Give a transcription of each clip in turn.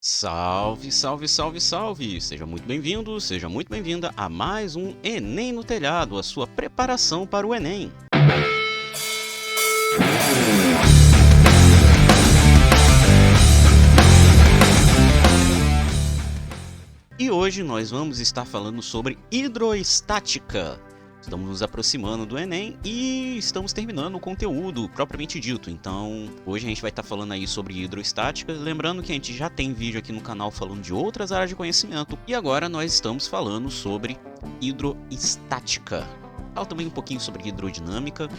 Salve, salve, salve, salve! Seja muito bem-vindo, seja muito bem-vinda a mais um Enem no Telhado, a sua preparação para o Enem. E hoje nós vamos estar falando sobre hidroestática. Estamos nos aproximando do Enem e estamos terminando o conteúdo propriamente dito. Então, hoje a gente vai estar falando aí sobre hidroestática. Lembrando que a gente já tem vídeo aqui no canal falando de outras áreas de conhecimento. E agora nós estamos falando sobre hidroestática. Fala também um pouquinho sobre hidrodinâmica.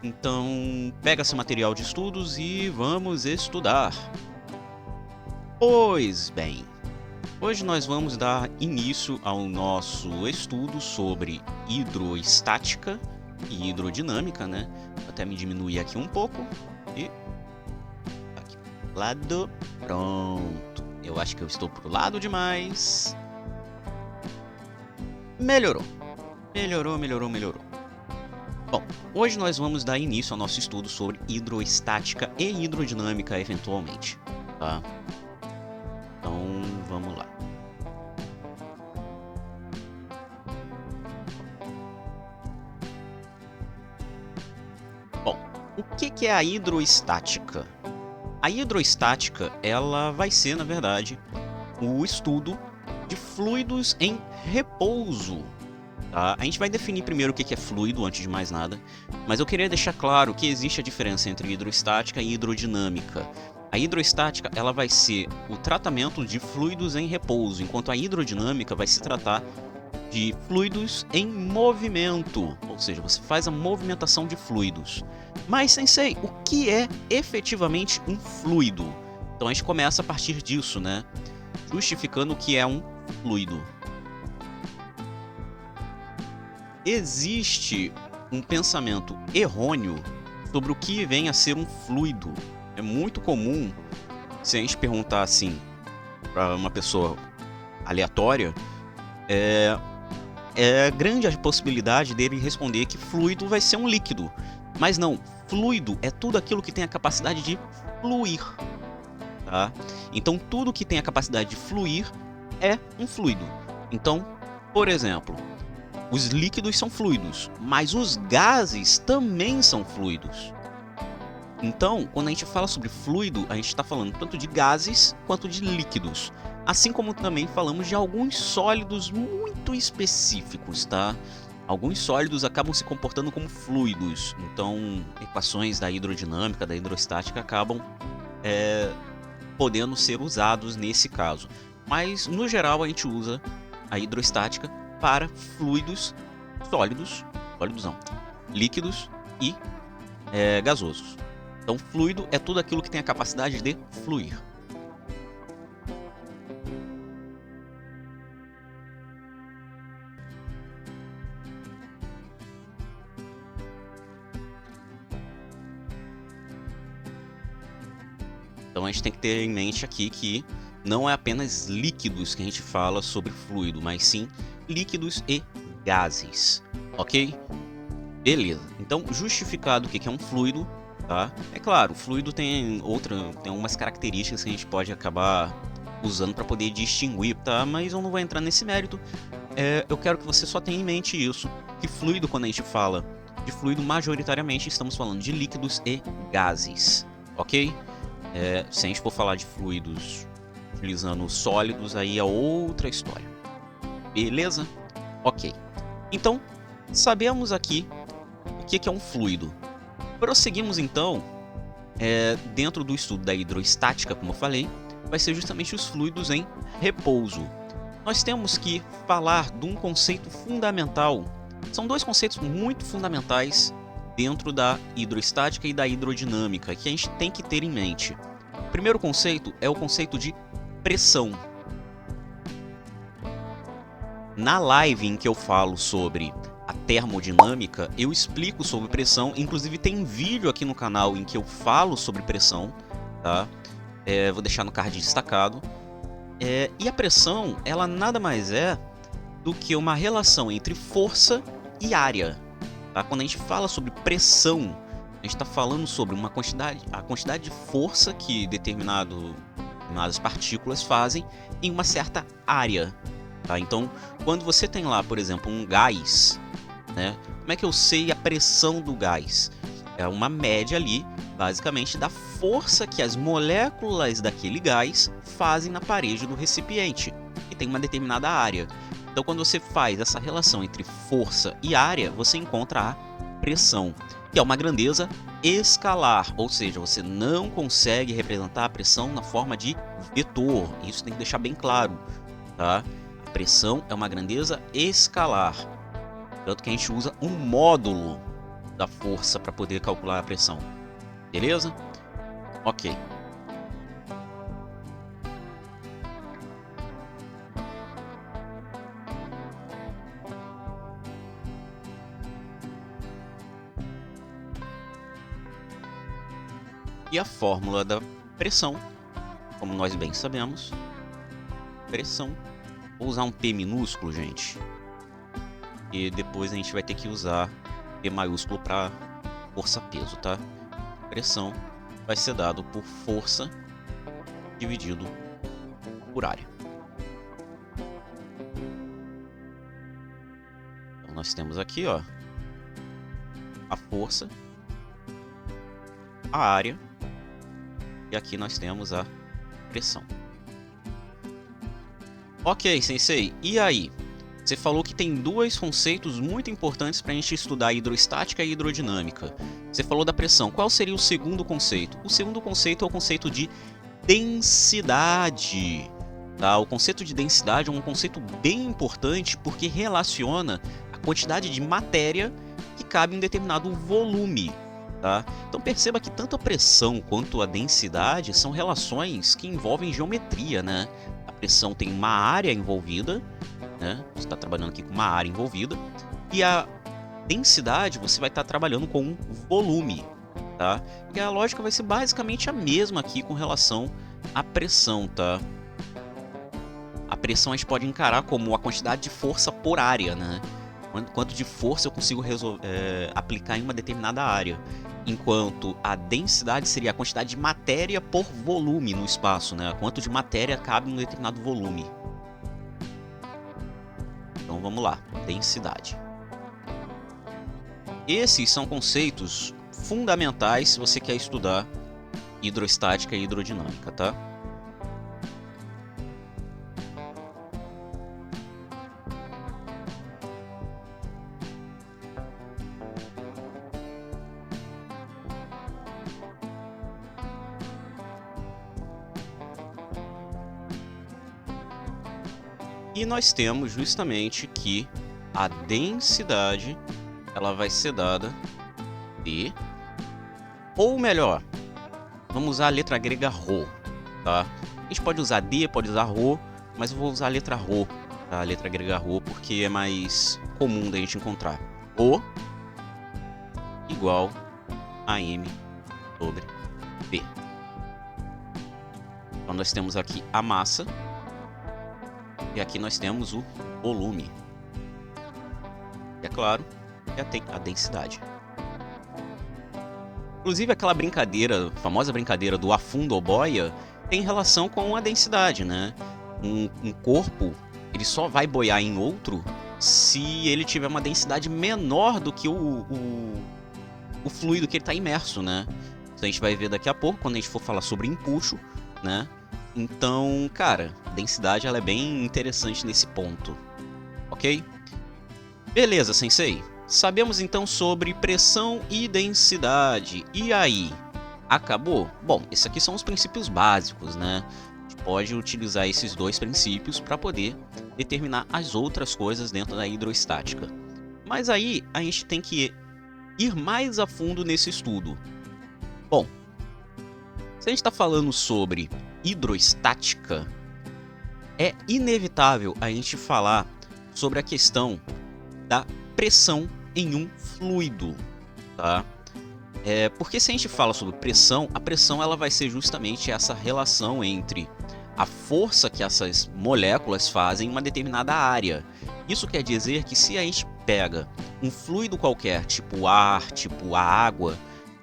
Então, pega seu material de estudos e vamos estudar. Pois bem, hoje nós vamos dar início ao nosso estudo sobre hidroestática e hidrodinâmica, né? Vou até me diminuir aqui um pouco e aqui pro lado, pronto. Eu acho que eu estou pro lado demais. Melhorou. Melhorou. Bom, hoje nós vamos dar início ao nosso estudo sobre hidroestática e hidrodinâmica eventualmente, tá? Então, vamos lá. Bom, o que é a hidroestática? A hidroestática, ela vai ser, na verdade, o estudo de fluidos em repouso. Tá? A gente vai definir primeiro o que é fluido, antes de mais nada, mas eu queria deixar claro que existe a diferença entre hidroestática e hidrodinâmica. A hidroestática ela vai ser o tratamento de fluidos em repouso, enquanto a hidrodinâmica vai se tratar de fluidos em movimento, ou seja, você faz a movimentação de fluidos. Mas, Sensei, o que é efetivamente um fluido? Então a gente começa a partir disso, né? Justificando o que é um fluido. Existe um pensamento errôneo sobre o que vem a ser um fluido. É muito comum, se a gente perguntar assim para uma pessoa aleatória, é grande a possibilidade dele responder que fluido vai ser um líquido. Mas não, fluido é tudo aquilo que tem a capacidade de fluir, tá? Então tudo que tem a capacidade de fluir é um fluido. Então, por exemplo, os líquidos são fluidos, mas os gases também são fluidos. Então, quando a gente fala sobre fluido, a gente está falando tanto de gases quanto de líquidos. Assim como também falamos de alguns sólidos muito específicos, tá? Alguns sólidos acabam se comportando como fluidos. Então, equações da hidrodinâmica, da hidrostática acabam podendo ser usados nesse caso. Mas, no geral, a gente usa a hidrostática para fluidos sólidos, líquidos e gasosos. Então, fluido é tudo aquilo que tem a capacidade de fluir. Então, a gente tem que ter em mente aqui que não é apenas líquidos que a gente fala sobre fluido, mas sim líquidos e gases, ok? Beleza. Então, justificado o que é um fluido, tá? É claro, o fluido tem algumas características que a gente pode acabar usando para poder distinguir, tá? Mas eu não vou entrar nesse mérito. Eu quero que você só tenha em mente isso, que fluido, quando a gente fala de fluido, majoritariamente estamos falando de líquidos e gases, ok? Se a gente for falar de fluidos utilizando sólidos, aí é outra história. Beleza? Ok. Então, sabemos aqui o que é um fluido. Prosseguimos então, dentro do estudo da hidroestática, como eu falei, vai ser justamente os fluidos em repouso. Nós temos que falar de um conceito fundamental. São dois conceitos muito fundamentais dentro da hidroestática e da hidrodinâmica que a gente tem que ter em mente. O primeiro conceito é o conceito de pressão. Na live em que eu falo sobre a termodinâmica, eu explico sobre pressão, inclusive tem vídeo aqui no canal em que eu falo sobre pressão, tá? Vou deixar no card destacado. E a pressão, ela nada mais é do que uma relação entre força e área, tá? Quando a gente fala sobre pressão, a gente está falando sobre a quantidade de força que determinado determinadas partículas fazem em uma certa área. Tá? Então, quando você tem lá, por exemplo, um gás, né? Como é que eu sei a pressão do gás? É uma média ali, basicamente, da força que as moléculas daquele gás fazem na parede do recipiente, que tem uma determinada área. Então, quando você faz essa relação entre força e área, você encontra a pressão, que é uma grandeza escalar, ou seja, você não consegue representar a pressão na forma de vetor. Isso tem que deixar bem claro, tá? A pressão é uma grandeza escalar, tanto que a gente usa um módulo da força para poder calcular a pressão. Beleza? Ok. E a fórmula da pressão, como nós bem sabemos, pressão, vou usar um P minúsculo, gente, e depois a gente vai ter que usar P maiúsculo para força-peso, tá? Pressão vai ser dado por força dividido por área. Então nós temos aqui, ó, a força, a área, e aqui nós temos a pressão. Ok, Sensei, e aí? Você falou que tem dois conceitos muito importantes para a gente estudar hidrostática e hidrodinâmica. Você falou da pressão. Qual seria o segundo conceito? O segundo conceito é o conceito de densidade. Tá? O conceito de densidade é um conceito bem importante porque relaciona a quantidade de matéria que cabe em determinado volume. Tá? Então perceba que tanto a pressão quanto a densidade são relações que envolvem geometria, né? A pressão tem uma área envolvida, né? Você está trabalhando aqui com uma área envolvida, e a densidade você vai estar trabalhando com um volume, tá? E a lógica vai ser basicamente a mesma aqui com relação à pressão, tá? A pressão a gente pode encarar como a quantidade de força por área, né? Quanto de força eu consigo aplicar em uma determinada área. Enquanto a densidade seria a quantidade de matéria por volume no espaço, né? Quanto de matéria cabe em um determinado volume. Então vamos lá, densidade. Esses são conceitos fundamentais se você quer estudar hidrostática e hidrodinâmica, tá? E nós temos justamente que a densidade ela vai ser dada de, ou melhor, vamos usar a letra grega ρ, tá? A gente pode usar D, pode usar ρ, mas eu vou usar a letra ρ, tá? A letra grega ρ, porque é mais comum da gente encontrar. O igual a M sobre V. Então nós temos aqui a massa. E aqui nós temos o volume. E é claro, a densidade. Inclusive aquela brincadeira, famosa brincadeira do afunda ou boia, tem relação com a densidade, né? Um corpo, ele só vai boiar em outro se ele tiver uma densidade menor do que o fluido que ele está imerso, né? Isso a gente vai ver daqui a pouco, quando a gente for falar sobre empuxo, né? Então, cara, a densidade ela é bem interessante nesse ponto, ok? Beleza, Sensei. Sabemos então sobre pressão e densidade. E aí? Acabou? Bom, esses aqui são os princípios básicos, né? A gente pode utilizar esses dois princípios para poder determinar as outras coisas dentro da hidrostática. Mas aí a gente tem que ir mais a fundo nesse estudo. Bom, se a gente está falando sobre hidrostática, é inevitável a gente falar sobre a questão da pressão em um fluido, tá? Porque se a gente fala sobre pressão, a pressão ela vai ser justamente essa relação entre a força que essas moléculas fazem em uma determinada área. Isso quer dizer que se a gente pega um fluido qualquer, tipo ar, tipo a água,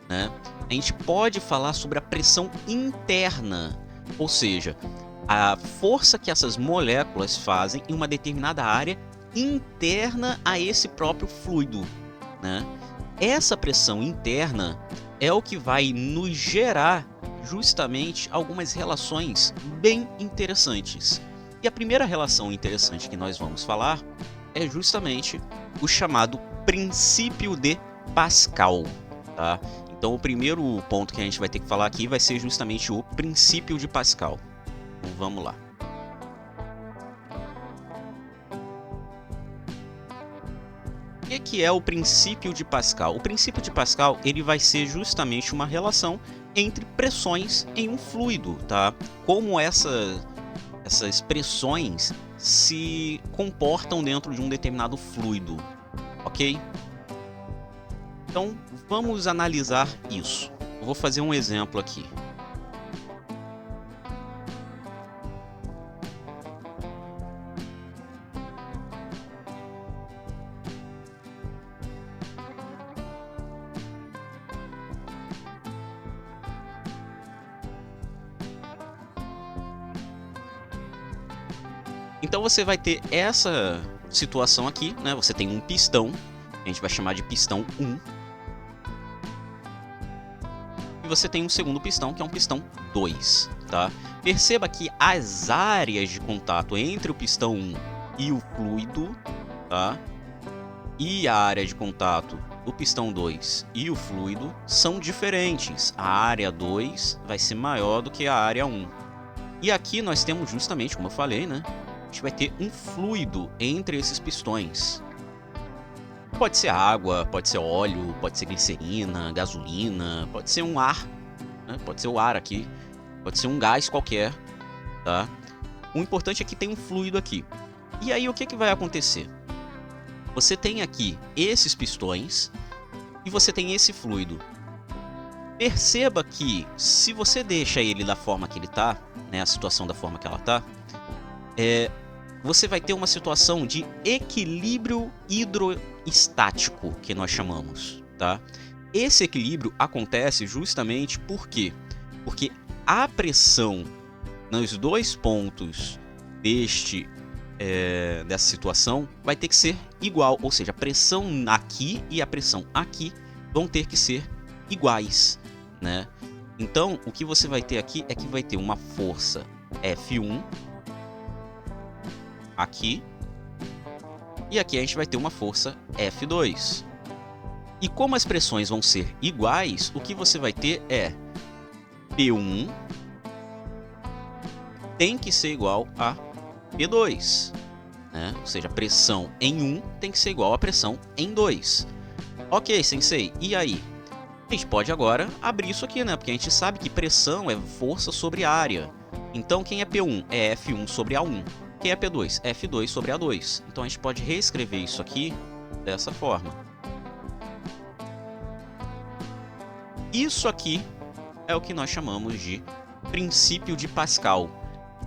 né, a gente pode falar sobre a pressão interna ou seja, a força que essas moléculas fazem em uma determinada área interna a esse próprio fluido, né? Essa pressão interna é o que vai nos gerar justamente algumas relações bem interessantes. E a primeira relação interessante que nós vamos falar é justamente o chamado princípio de Pascal, tá? Então o primeiro ponto que a gente vai ter que falar aqui vai ser justamente o princípio de Pascal. Então vamos lá. O que é o princípio de Pascal? O princípio de Pascal ele vai ser justamente uma relação entre pressões em um fluido, tá? Como essas pressões se comportam dentro de um determinado fluido, ok? Então vamos analisar isso. Eu vou fazer um exemplo aqui. Então você vai ter essa situação aqui, né? Você tem um pistão, que a gente vai chamar de pistão 1. E você tem um segundo pistão, que é um pistão 2, tá? Perceba que as áreas de contato entre o pistão 1 e o fluido, tá? E a área de contato do pistão 2 e o fluido são diferentes. A área 2 vai ser maior do que a área 1. E aqui nós temos justamente, como eu falei, né? A gente vai ter um fluido entre esses pistões. Pode ser água, pode ser óleo, pode ser glicerina, gasolina, pode ser um ar, né? Pode ser o ar aqui, pode ser um gás qualquer, tá? O importante é que tem um fluido aqui. E aí o que vai acontecer? Você tem aqui esses pistões e você tem esse fluido. Perceba que se você deixa ele da forma que ele tá, né, a situação da forma que ela tá, você vai ter uma situação de equilíbrio hidroestático, que nós chamamos, tá? Esse equilíbrio acontece justamente por quê? Porque a pressão nos dois pontos dessa situação vai ter que ser igual, ou seja, a pressão aqui e a pressão aqui vão ter que ser iguais, né? Então, o que você vai ter aqui é que vai ter uma força F1 aqui, e aqui a gente vai ter uma força F2. E como as pressões vão ser iguais, o que você vai ter é P1 tem que ser igual a P2, né? Ou seja, a pressão em 1 tem que ser igual à pressão em 2. Ok, sensei, e aí? A gente pode agora abrir isso aqui, né? Porque a gente sabe que pressão é força sobre área. Então quem é P1 é F1 sobre A1. Quem é P2? F2 sobre A2. Então a gente pode reescrever isso aqui dessa forma. Isso aqui é o que nós chamamos de princípio de Pascal.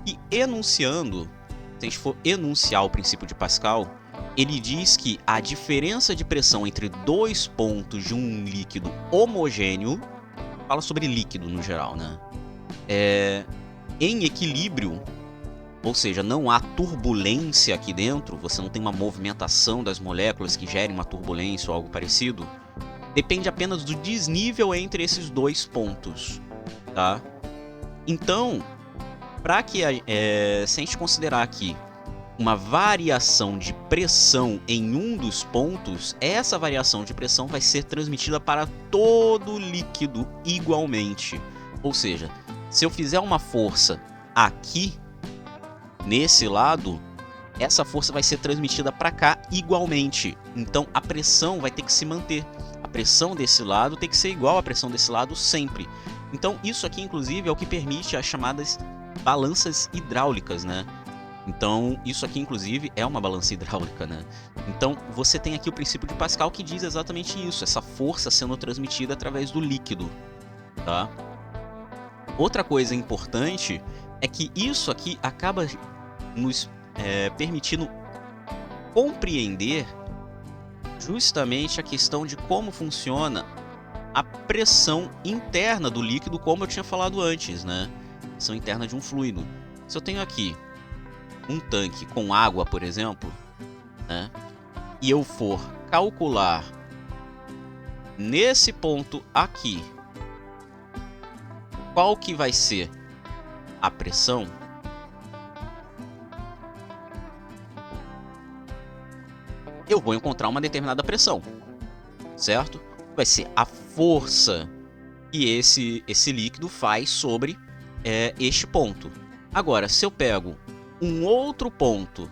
E enunciando, se a gente for enunciar o princípio de Pascal, ele diz que a diferença de pressão entre dois pontos de um líquido homogêneo, fala sobre líquido no geral, né? Em equilíbrio, ou seja, não há turbulência aqui dentro, você não tem uma movimentação das moléculas que gerem uma turbulência ou algo parecido, depende apenas do desnível entre esses dois pontos, tá? Então, se a gente considerar aqui uma variação de pressão em um dos pontos, essa variação de pressão vai ser transmitida para todo o líquido igualmente. Ou seja, se eu fizer uma força aqui, nesse lado, essa força vai ser transmitida para cá igualmente. Então a pressão vai ter que se manter. A pressão desse lado tem que ser igual à pressão desse lado sempre. Então isso aqui, inclusive, é o que permite as chamadas balanças hidráulicas, né? Então isso aqui, inclusive, é uma balança hidráulica, né? Então você tem aqui o princípio de Pascal que diz exatamente isso, essa força sendo transmitida através do líquido, tá? Outra coisa importante é que isso aqui acaba nos permitindo compreender justamente a questão de como funciona a pressão interna do líquido, como eu tinha falado antes, né? pressão interna de um fluido. Se eu tenho aqui um tanque com água, por exemplo, né, e eu for calcular nesse ponto aqui qual que vai ser a pressão, eu vou encontrar uma determinada pressão, certo? Vai ser a força que esse líquido faz sobre este ponto. Agora, se eu pego um outro ponto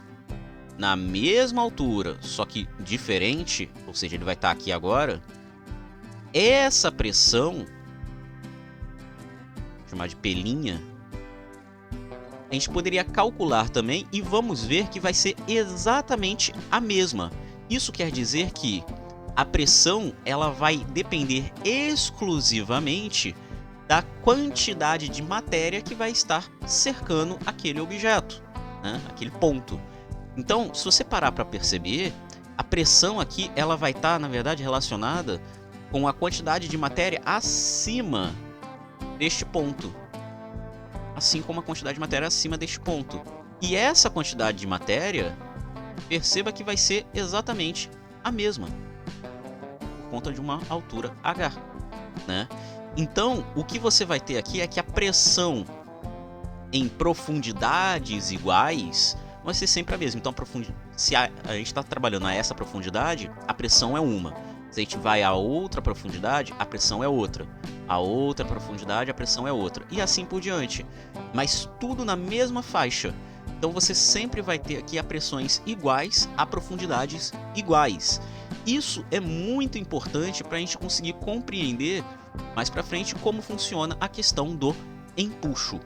na mesma altura, só que diferente, ou seja, ele vai estar aqui agora, essa pressão, vou chamar de pelinha, a gente poderia calcular também e vamos ver que vai ser exatamente a mesma. Isso quer dizer que a pressão ela vai depender exclusivamente da quantidade de matéria que vai estar cercando aquele objeto, né? Aquele ponto. Então, se você parar para perceber, a pressão aqui ela vai estar, na verdade, relacionada com a quantidade de matéria acima deste ponto. Assim como a quantidade de matéria acima deste ponto. E essa quantidade de matéria, perceba que vai ser exatamente a mesma, por conta de uma altura H, né? Então, o que você vai ter aqui é que a pressão em profundidades iguais vai ser sempre a mesma. Então, se a gente está trabalhando a essa profundidade, a pressão é uma. Se a gente vai a outra profundidade, a pressão é outra. A outra profundidade, a pressão é outra. E assim por diante. Mas tudo na mesma faixa. Então você sempre vai ter aqui a pressões iguais a profundidades iguais. Isso é muito importante para a gente conseguir compreender mais para frente como funciona a questão do empuxo.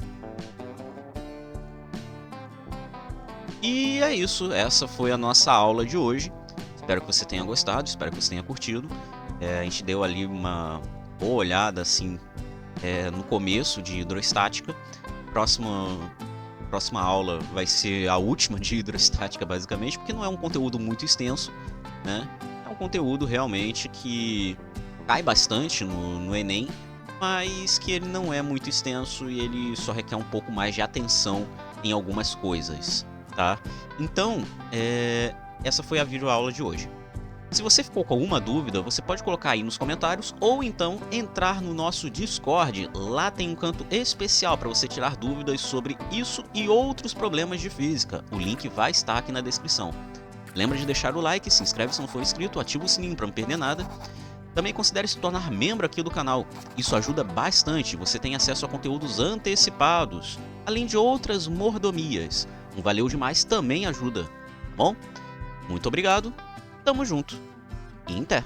E é isso, essa foi a nossa aula de hoje. Espero que você tenha gostado, espero que você tenha curtido. A gente deu ali uma boa olhada assim, no começo de hidrostática. Próxima aula vai ser a última de hidrostática, basicamente, porque não é um conteúdo muito extenso, né? É um conteúdo realmente que cai bastante no Enem, mas que ele não é muito extenso e ele só requer um pouco mais de atenção em algumas coisas, tá? Então, essa foi a videoaula de hoje. Se você ficou com alguma dúvida, você pode colocar aí nos comentários ou então entrar no nosso Discord. Lá tem um canto especial para você tirar dúvidas sobre isso e outros problemas de física. O link vai estar aqui na descrição. Lembra de deixar o like, se inscreve se não for inscrito, ativa o sininho para não perder nada. Também considere se tornar membro aqui do canal. Isso ajuda bastante, você tem acesso a conteúdos antecipados, além de outras mordomias. Um valeu demais também ajuda, tá bom? Muito obrigado. Tamo junto e até!